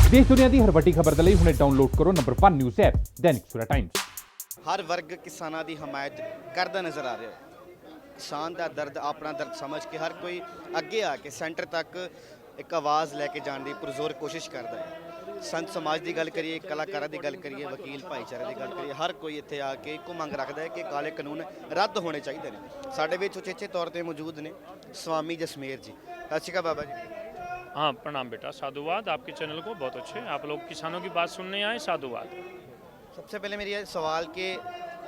देश दुनिया की हर वड्डी खबर ਦੇ ਲਈ ਹੁਣੇ ਡਾਊਨਲੋਡ ਕਰੋ number 1 news app Dainik Savera times. हर वर्ग किसानों की हमायत करता नज़र आ रहा है। किसान का दर्द अपना दर्द समझ के हर कोई अगे आके सेंटर तक एक आवाज़ लैके जाने की पुरजोर कोशिश करता है। संत समाज की गल करिए, कलाकारों की गल करिए, वकील भाईचारे की गल करिए, हर कोई इत्थे आके एको मंग रखता है कि काले कानून रद्द होने चाहिए ने। साडे विच उचेचे तौर पर मौजूद ने स्वामी जसमेर जी। सत श्री अकाल बाबा जी। हाँ प्रणाम बेटा, साधुवाद। आपके चैनल को बहुत अच्छे, आप लोग किसानों की बात सुनने आए, साधुवाद। सबसे पहले मेरी ये सवाल कि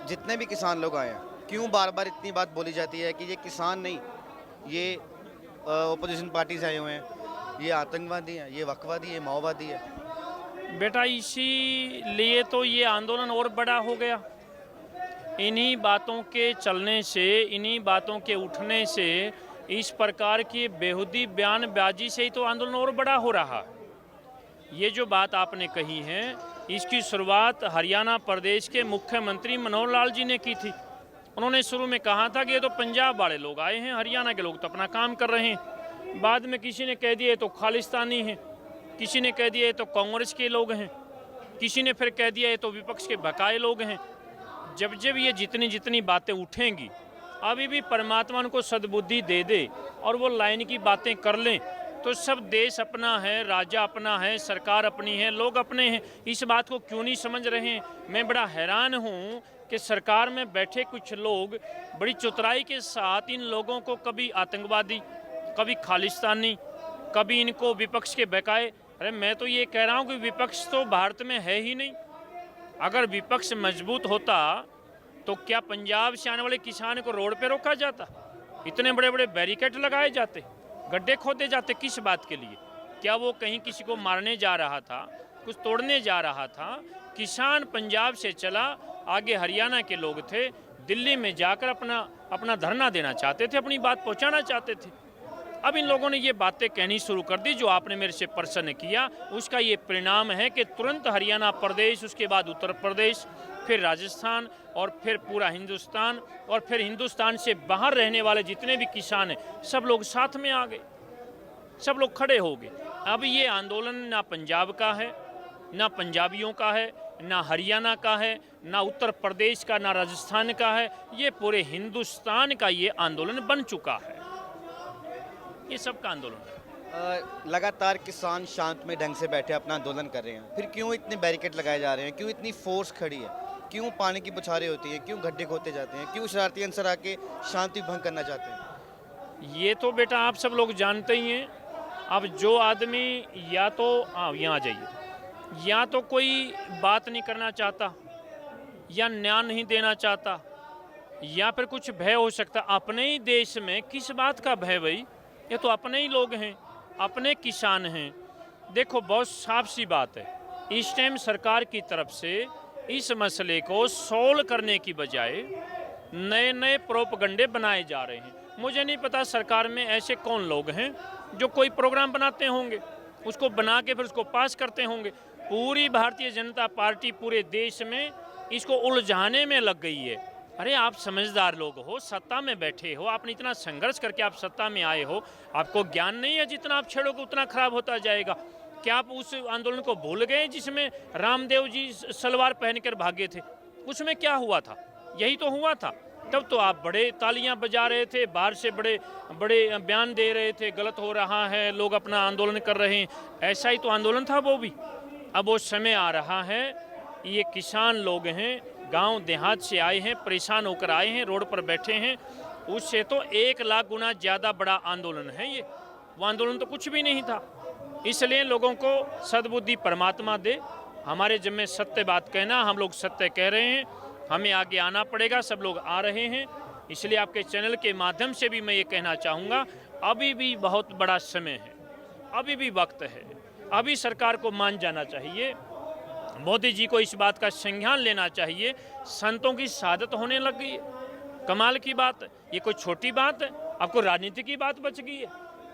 जितने भी किसान लोग आए हैं, क्यों बार बार इतनी बात बोली जाती है कि ये किसान नहीं, ये ओपोजिशन पार्टीज आए हुए हैं, ये आतंकवादी हैं, ये वक्फवादी है, माओवादी है। बेटा इसीलिए तो ये आंदोलन और बड़ा हो गया। इन्हीं बातों के चलने से, इन्हीं बातों के उठने से, इस प्रकार की बेहुदी बयानबाजी से ही तो आंदोलन और बड़ा हो रहा। ये जो बात आपने कही है, इसकी शुरुआत हरियाणा प्रदेश के मुख्यमंत्री मनोहर लाल जी ने की थी। उन्होंने शुरू में कहा था कि ये तो पंजाब वाले लोग आए हैं, हरियाणा के लोग तो अपना काम कर रहे हैं। बाद में किसी ने कह दिया ये तो खालिस्तानी हैं, किसी ने कह दिया ये तो कांग्रेस के लोग हैं, किसी ने फिर कह दिया ये तो विपक्ष के बकाए लोग हैं। जब जब ये जितनी जितनी बातें उठेंगी, अभी भी परमात्मा उनको सद्बुद्धि दे दे और वो लाइन की बातें कर लें, तो सब देश अपना है, राजा अपना है, सरकार अपनी है, लोग अपने हैं। इस बात को क्यों नहीं समझ रहे हैं? मैं बड़ा हैरान हूँ कि सरकार में बैठे कुछ लोग बड़ी चतुराई के साथ इन लोगों को कभी आतंकवादी, कभी खालिस्तानी, कभी इनको विपक्ष के बकाए। अरे मैं तो ये कह रहा हूँ कि विपक्ष तो भारत में है ही नहीं। अगर विपक्ष मजबूत होता तो क्या पंजाब से आने वाले किसान को रोड पे रोका जाता? इतने बड़े बड़े बैरिकेड लगाए जाते, गड्ढे खोदे जाते? किस बात के लिए? क्या वो कहीं किसी को मारने जा रहा था, कुछ तोड़ने जा रहा था? किसान पंजाब से चला, आगे हरियाणा के लोग थे, दिल्ली में जाकर अपना धरना देना चाहते थे, अपनी बात पहुंचाना चाहते थे। अब इन लोगों ने ये बातें कहनी शुरू कर दी जो आपने मेरे से प्रश्न किया। उसका ये परिणाम है कि तुरंत हरियाणा प्रदेश, उसके बाद उत्तर प्रदेश, फिर राजस्थान और फिर पूरा हिंदुस्तान, और फिर हिंदुस्तान से बाहर रहने वाले जितने भी किसान हैं, सब लोग साथ में आ गए, सब लोग खड़े हो गए। अब ये आंदोलन ना पंजाब का है, ना पंजाबियों का है, ना हरियाणा का है, ना उत्तर प्रदेश का, ना राजस्थान का है। ये पूरे हिंदुस्तान का ये आंदोलन बन चुका है, ये सबका आंदोलन है। लगातार किसान शांतमय ढंग से बैठे अपना आंदोलन कर रहे हैं, फिर क्यों इतने बैरिकेड लगाए जा रहे हैं? क्यों इतनी फोर्स खड़ी है? क्यों पानी की बौछारें होती हैं? क्यों गड्ढे खोदते जाते हैं? क्यों शरारती अंसर आके शांति भंग करना चाहते हैं? ये तो बेटा आप सब लोग जानते ही हैं। अब जो आदमी या तो यहाँ आ जाइए, या तो कोई बात नहीं करना चाहता, या न्याय नहीं देना चाहता, या फिर कुछ भय हो सकता। अपने ही देश में किस बात का भय भाई? ये तो अपने ही लोग हैं, अपने किसान हैं। देखो बहुत साफ सी बात है, इस टाइम सरकार की तरफ से इस मसले को सोल्व करने की बजाय नए नए प्रोपगंडे बनाए जा रहे हैं। मुझे नहीं पता सरकार में ऐसे कौन लोग हैं जो कोई प्रोग्राम बनाते होंगे, उसको बना के फिर उसको पास करते होंगे। पूरी भारतीय जनता पार्टी पूरे देश में इसको उलझाने में लग गई है। अरे आप समझदार लोग हो, सत्ता में बैठे हो, आपने इतना संघर्ष करके आप सत्ता में आए हो, आपको ज्ञान नहीं है जितना आप छेड़ोगे उतना खराब होता जाएगा। क्या आप उस आंदोलन को भूल गए जिसमें रामदेव जी सलवार पहनकर भागे थे? उसमें क्या हुआ था? यही तो हुआ था। तब तो आप बड़े तालियां बजा रहे थे, बाहर से बड़े बड़े बयान दे रहे थे, गलत हो रहा है, लोग अपना आंदोलन कर रहे हैं। ऐसा ही तो आंदोलन था वो भी। अब वो समय आ रहा है, ये किसान लोग हैं, गांव देहात से आए हैं, परेशान होकर आए हैं, रोड पर बैठे हैं, उससे तो 1 लाख गुना ज़्यादा बड़ा आंदोलन है ये। वो आंदोलन तो कुछ भी नहीं था। इसलिए लोगों को सद्बुद्धि परमात्मा दे। हमारे जिम्मे सत्य बात कहना, हम लोग सत्य कह रहे हैं, हमें आगे आना पड़ेगा, सब लोग आ रहे हैं। इसलिए आपके चैनल के माध्यम से भी मैं ये कहना चाहूँगा, अभी भी बहुत बड़ा समय है, अभी भी वक्त है, अभी सरकार को मान जाना चाहिए। मोदी जी को इस बात का संज्ञान लेना चाहिए। संतों की शहादत होने लग गई है, कमाल की बात है। ये कोई छोटी बात है? आपको राजनीति की बात बच गई है,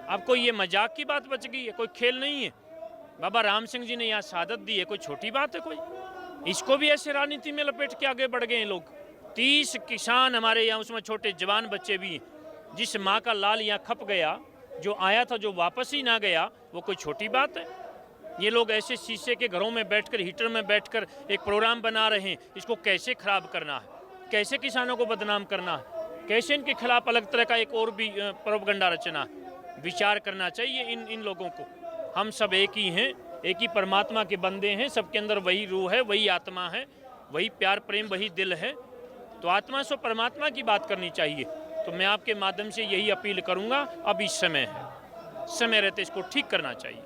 आपको ये मजाक की बात बच गई है, कोई खेल नहीं है। बाबा राम सिंह जी ने यहाँ शहादत दी है, कोई छोटी बात है कोई? इसको भी ऐसे राजनीति में लपेट के आगे बढ़ गए हैं लोग। 30 किसान हमारे यहाँ, उसमें छोटे जवान बच्चे भी हैं। जिस माँ का लाल यहाँ खप गया, जो आया था जो वापस ही ना गया, वो कोई छोटी बात है? ये लोग ऐसे शीशे के घरों में बैठकर, हीटर में बैठकर एक प्रोग्राम बना रहे हैं, इसको कैसे खराब करना है, कैसे किसानों को बदनाम करना है, कैसे इनके खिलाफ अलग तरह का एक और भी प्रोपगंडा रचना है। विचार करना चाहिए इन लोगों को। हम सब एक ही हैं, एक ही परमात्मा के बंदे हैं, सबके अंदर वही रूह है, वही आत्मा है, वही प्यार प्रेम, वही दिल है। तो आत्मा से परमात्मा की बात करनी चाहिए। तो मैं आपके माध्यम से यही अपील करूंगा, अभी समय है, समय रहते इसको ठीक करना चाहिए।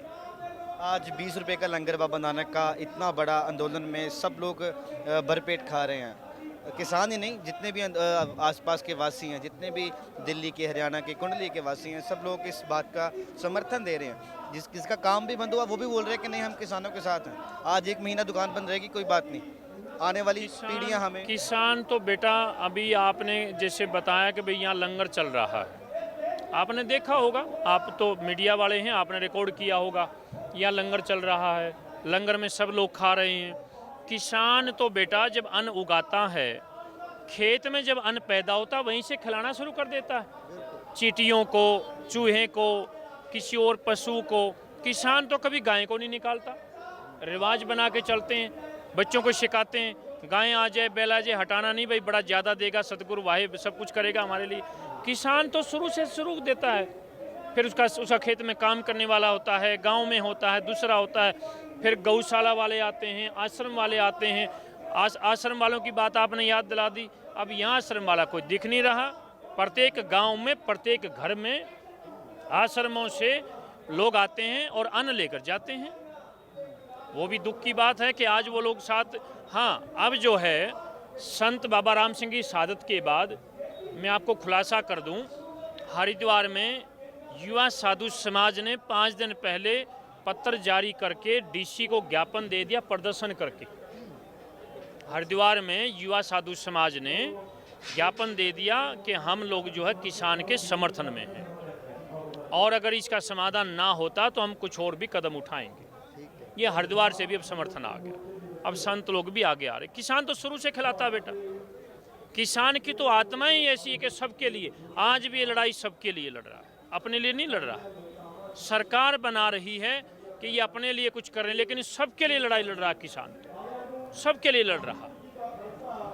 आज 20 रुपए का लंगर बाबा नानक का इतना बड़ा आंदोलन में सब लोग भरपेट खा रहे हैं। किसान ही नहीं, जितने भी आसपास के वासी हैं, जितने भी दिल्ली के, हरियाणा के, कुंडली के वासी हैं, सब लोग इस बात का समर्थन दे रहे हैं। जिसका काम भी बंद हुआ वो भी बोल रहे हैं कि नहीं, हम किसानों के साथ हैं। आज 1 महीना दुकान बंद रहेगी, कोई बात नहीं, आने वाली पीढ़ियां हमें। किसान तो बेटा, अभी आपने जैसे बताया कि भाई यहाँ लंगर चल रहा है, आपने देखा होगा, आप तो मीडिया वाले हैं, आपने रिकॉर्ड किया होगा, यहाँ लंगर चल रहा है, लंगर में सब लोग खा रहे हैं। किसान तो बेटा जब अन्न उगाता है, खेत में जब अन्न पैदा होता है, वहीं से खिलाना शुरू कर देता है, चींटियों को, चूहे को, किसी और पशु को। किसान तो कभी गाय को नहीं निकालता, रिवाज बना के चलते हैं, बच्चों को सिखाते हैं, गाय आ जाए, बैल आ जाए, हटाना नहीं भाई, बड़ा ज़्यादा देगा, सतगुरु वाहे सब कुछ करेगा हमारे लिए। किसान तो शुरू से शुरू देता है, फिर उसका खेत में काम करने वाला होता है, गांव में होता है, दूसरा होता है, फिर गौशाला वाले आते हैं, आश्रम वाले आते हैं। आश्रम वालों की बात आपने याद दिला दी। अब यहाँ आश्रम वाला कोई दिख नहीं रहा। प्रत्येक गांव में, प्रत्येक घर में आश्रमों से लोग आते हैं और अन्न लेकर जाते हैं। वो भी दुख की बात है कि आज वो लोग साथ। हाँ, अब जो है संत बाबा राम सिंह की शहादत के बाद मैं आपको खुलासा कर दूं, हरिद्वार में युवा साधु समाज ने 5 दिन पहले पत्र जारी करके डीसी को ज्ञापन दे दिया, प्रदर्शन करके। हरिद्वार में युवा साधु समाज ने ज्ञापन दे दिया कि हम लोग जो है किसान के समर्थन में हैं, और अगर इसका समाधान ना होता तो हम कुछ और भी कदम उठाएंगे। ये हरिद्वार से भी अब समर्थन आ गया, अब संत लोग भी आगे आ रहे। किसान तो शुरू से खिलाता बेटा, किसान की तो आत्मा ही ऐसी है कि सबके लिए। आज भी ये लड़ाई सबके लिए लड़ रहा है, अपने लिए नहीं लड़ रहा। सरकार बना रही है कि ये अपने लिए कुछ कर रहे हैं, लेकिन सबके लिए लड़ाई लड़ रहा है किसान, तो सबके लिए लड़ रहा।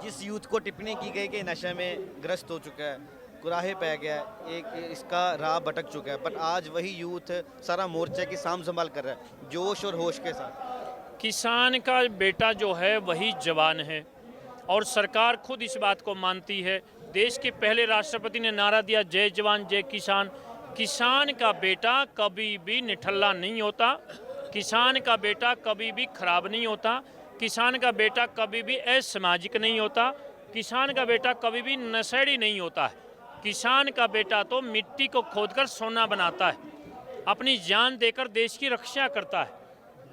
जिस यूथ को टिप्पणी की गई कि नशे में ग्रस्त हो चुका है, कुराहे पै गया है, एक इसका राह भटक चुका है, पर आज वही यूथ सारा मोर्चा की साम संभाल कर रहा है, जोश और होश के साथ। किसान का बेटा जो है वही जवान है, और सरकार खुद इस बात को मानती है। देश के पहले राष्ट्रपति ने नारा दिया, जय जवान जय किसान। किसान का बेटा कभी भी निठल्ला नहीं होता, किसान का बेटा कभी भी खराब नहीं होता, किसान का बेटा कभी भी असामाजिक नहीं होता, किसान का बेटा कभी भी नशेड़ी नहीं होता है। किसान का बेटा तो मिट्टी को खोदकर सोना बनाता है, अपनी जान देकर देश की रक्षा करता है,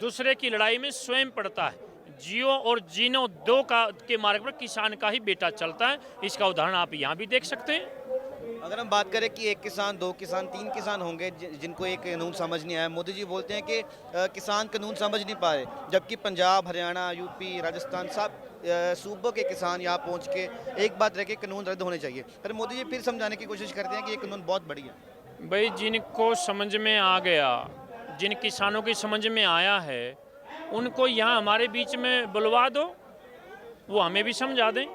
दूसरे की लड़ाई में स्वयं पड़ता है। जियो और जीनो दो के मार्ग पर किसान का ही बेटा चलता है। इसका उदाहरण आप यहाँ भी देख सकते हैं। अगर हम बात करें कि 1 किसान, 2 किसान, 3 किसान होंगे जिनको एक कानून समझ नहीं आया, मोदी जी बोलते हैं कि किसान कानून समझ नहीं पाए, जबकि पंजाब, हरियाणा, यूपी, राजस्थान सब सूबों के किसान यहाँ पहुँच के एक बात रह के कानून रद्द होने चाहिए। पर मोदी जी फिर समझाने की कोशिश करते हैं कि ये कानून बहुत बढ़िया। भाई, जिनको समझ में आ गया, जिन किसानों की समझ में आया है, उनको यहाँ हमारे बीच में बुलवा दो, वो हमें भी समझा दें।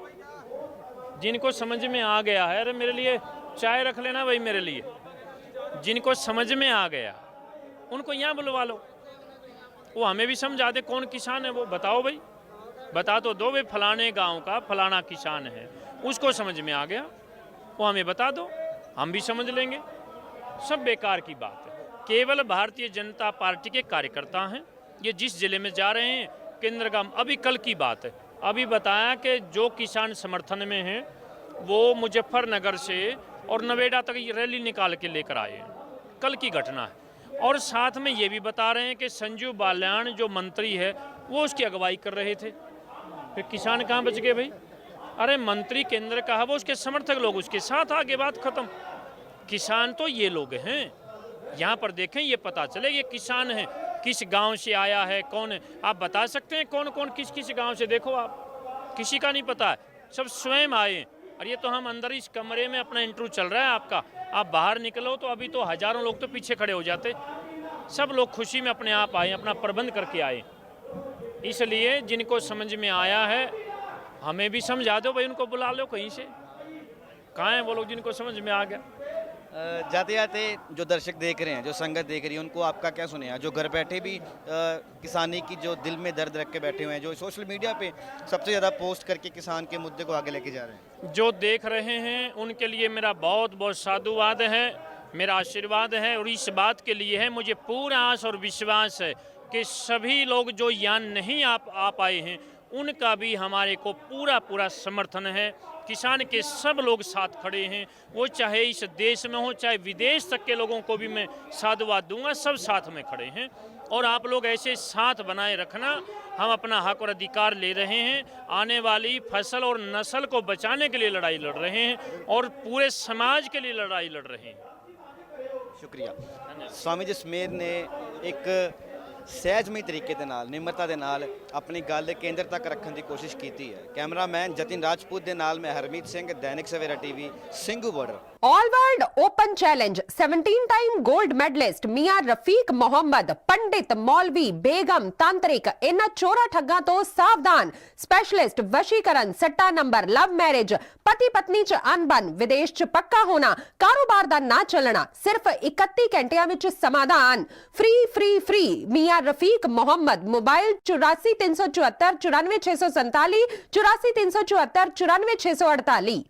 जिनको समझ में आ गया है, अरे मेरे लिए चाय रख लेना भाई, मेरे लिए। जिनको समझ में आ गया उनको यहाँ बुलवा लो, वो हमें भी समझा दे कौन किसान है वो। बताओ भाई, बता तो दो भाई, फलाने गांव का फलाना किसान है, उसको समझ में आ गया, वो हमें बता दो, हम भी समझ लेंगे। सब बेकार की बात है। केवल भारतीय जनता पार्टी के कार्यकर्ता हैं। ये जिस जिले में जा रहे हैं, केंद्र का, अभी कल की बात है, अभी बताया कि जो किसान समर्थन में हैं वो मुजफ्फरनगर से और नवेड़ा तक रैली निकाल के लेकर आए हैं। कल की घटना है। और साथ में ये भी बता रहे हैं कि संजीव बाल्यान जो मंत्री है वो उसकी अगुवाई कर रहे थे। फिर किसान कहाँ बच गए भाई? अरे मंत्री केंद्र का है, वो उसके समर्थक लोग उसके साथ, आगे बात खत्म। किसान तो ये लोग हैं। यहाँ पर देखें, ये पता चले ये किसान है, किस गांव से आया है, कौन है। आप बता सकते हैं कौन कौन किस किस गांव से? देखो आप, किसी का नहीं पता है, सब स्वयं आए। और ये तो हम अंदर इस कमरे में अपना इंटरव्यू चल रहा है आपका, आप बाहर निकलो तो अभी तो हजारों लोग तो पीछे खड़े हो जाते। सब लोग खुशी में अपने आप आए, अपना प्रबंध करके आए। इसलिए जिनको समझ में आया है हमें भी समझा दो भाई, उनको बुला लो कहीं से। कहाँ हैं वो लोग जिनको समझ में आ गया? जाते जाते जो दर्शक देख रहे हैं, जो संगत देख रही है, उनको आपका क्या सुनेगा? जो घर बैठे भी किसानी की जो दिल में दर्द रख के बैठे हुए हैं, जो सोशल मीडिया पे सबसे ज़्यादा पोस्ट करके किसान के मुद्दे को आगे लेके जा रहे हैं, जो देख रहे हैं उनके लिए मेरा बहुत बहुत साधुवाद है, मेरा आशीर्वाद है। और इस बात के लिए है, मुझे पूरा आस और विश्वास है कि सभी लोग जो यहाँ नहीं आ पाए हैं उनका भी हमारे को पूरा पूरा समर्थन है। किसान के सब लोग साथ खड़े हैं, वो चाहे इस देश में हो चाहे विदेश तक के लोगों को भी मैं साधुवाद दूंगा, सब साथ में खड़े हैं। और आप लोग ऐसे साथ बनाए रखना, हम अपना हक और अधिकार ले रहे हैं। आने वाली फसल और नस्ल को बचाने के लिए लड़ाई लड़ रहे हैं और पूरे समाज के लिए लड़ाई लड़ रहे हैं। शुक्रिया। स्वामी जसमेर ने एक सहजमई तरीके ਦੇ ਨਾਲ, ਨਿਮਰਤਾ ਦੇ ਨਾਲ ਆਪਣੀ ਗੱਲ ਕੇਂਦਰ ਤੱਕ ਰੱਖਣ ਦੀ ਕੋਸ਼ਿਸ਼ ਕੀਤੀ ਹੈ। ਕੈਮਰਾਮੈਨ ਜਤਿਨ ਰਾਜਪੂਤ ਦੇ ਨਾਲ ਮੈਂ Harmeet Singh, Dainik Savera TV, Singhu border. All world open challenge 17 time gold medalist मियां रफीक मोहम्मद, पंडित, मौलवी, बेगम, तांत्रिक, इन्हां चोरा ठग्गां तो सावधान। स्पेशलिस्ट वशीकरण, सट्टा नंबर, लव मैरिज, पति पत्नी च अनबन, विदेश च पक्का होना, कारोबार दा ना चलना, सिर्फ 31 घंटियां विच समाधान। फ्री फ्री फ्री मियां रफीक मोहम्मद। मोबाइल 84 374 94 647, 84 374 94 648।